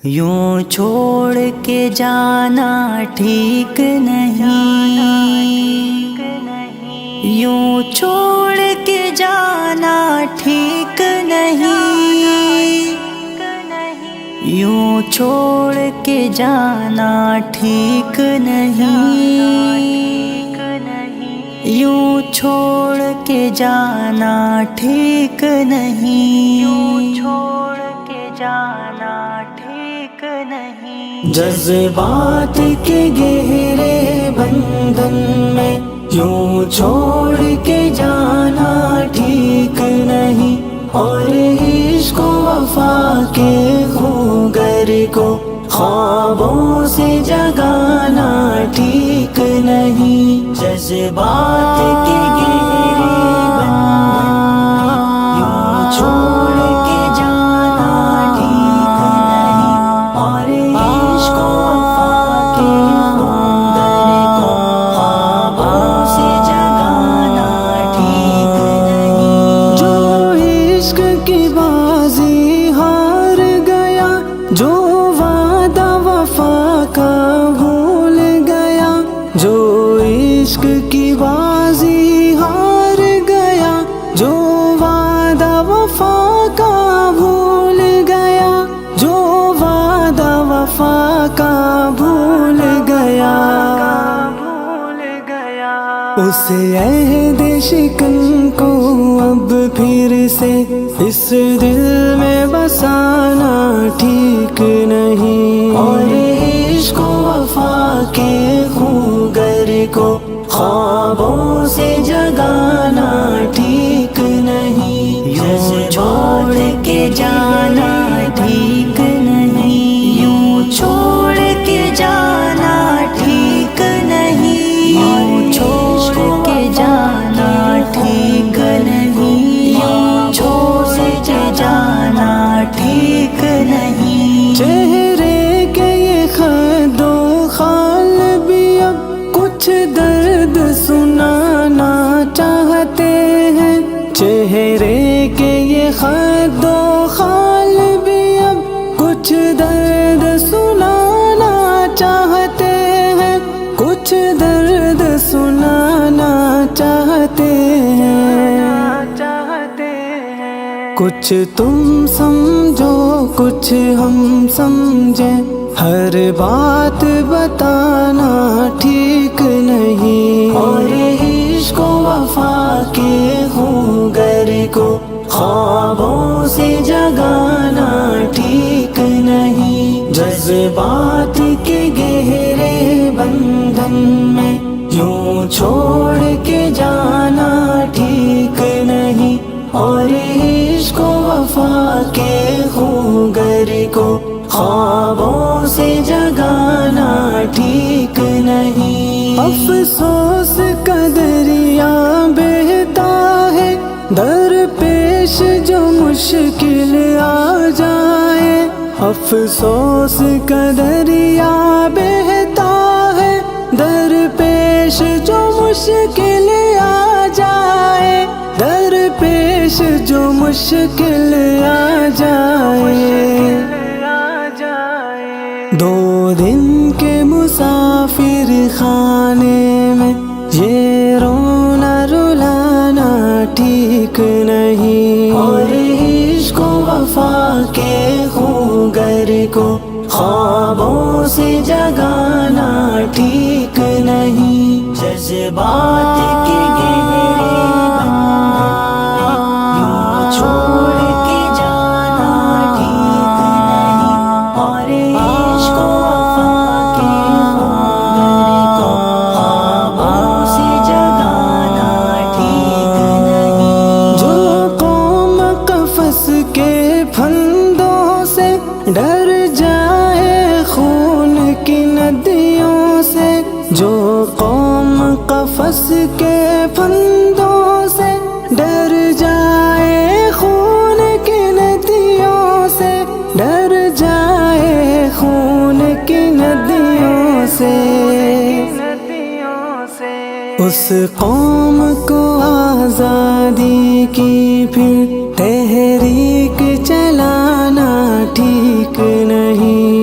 یوں چھوڑ کے جانا ٹھیک نہیں، یوں چھوڑ کے جانا ٹھیک نہیں، یوں چھوڑ کے جانا ٹھیک نہیں، یوں چھوڑ کے جانا ٹھیک نہیں، یوں چھوڑ کے جانا ٹھیک نہیں۔ جذبات کے گہرے بندھن میں یوں چھوڑ کے جانا ٹھیک نہیں، اور عشق و وفا کے خوگر کو خوابوں سے جگانا ٹھیک نہیں۔ جذبات کے گہرے بندھن میں یوں چھوڑ کے جانا ٹھیک نہیں، اور عشق و وفا کے خوگر کو خوابوں سے جگانا ٹھیک نہیں۔ جو عشق کی بازی ہار گیا، جو وعدہ وفا کا بھول گیا، جو عشق کی بازی ہار گیا، جو وعدہ وفا کا بھول گیا، جو وعدہ وفا کا بھول گیا، اس عہد شکن کو اب پھر سے اس دل میں بسانا ٹھیک نہیں، اور عشق و وفا کے خوگر کو خوابوں سے جگانا ٹھیک نہیں۔ یوں چھوڑ کے جانا ٹھیک نہیں، یوں چھوڑ کے جانا ٹھیک نہیں، یوں چھوڑ کے جانا ٹھیک نہیں، یوں چھوڑ کے جانا ٹھیک نہیں۔ چہرے کے یہ خد و خال بھی اب کچھ درد سنانا چاہتے ہیں، چہرے کے یہ خد و خال بھی اب کچھ درد سنانا چاہتے ہیں، کچھ درد سنانا چاہتے ہیں۔ کچھ تم سمجھو کچھ ہم سمجھیں، ہر بات بتانا ٹھیک نہیں، اور عشق و وفا کے خوگر کو خوابوں سے جگانا ٹھیک نہیں۔ جذبات کے گہرے بندھن میں یوں چھوڑ کے جانا ٹھیک نہیں، اور عشق و وفا کے خوگر کو خوابوں سے جگانا ٹھیک نہیں۔ افسوس کا دریا بہتا ہے، درپیش جو مشکل آ جائے، افسوس کا دریا بہتا ہے، درپیش جو مشکل آ جائے، درپیش جو مشکل آ جائے۔ دو دن کے مسافر خانے میں یہ رونا رلانا ٹھیک نہیں، اور عشق و وفا کے خوگر کو خوابوں سے جگانا ٹھیک نہیں۔ جذبات کے گہرے یوں چھوڑ کے جانا ٹھیک نہیں، اور عشق و وفا کے خوگر کو خوابوں سے جگانا ٹھیک نہیں۔ جو قوم قفس کے پھندوں سے ڈر جائے خون کی ندیوں سے، جو قوم قفس کے پھندوں سے ڈر جائے خون کی ندیوں سے، ڈر جائے خون کی ندیوں سے، اس قوم کو آزادی کی پھر تحریک چلانا ٹھیک نہیں۔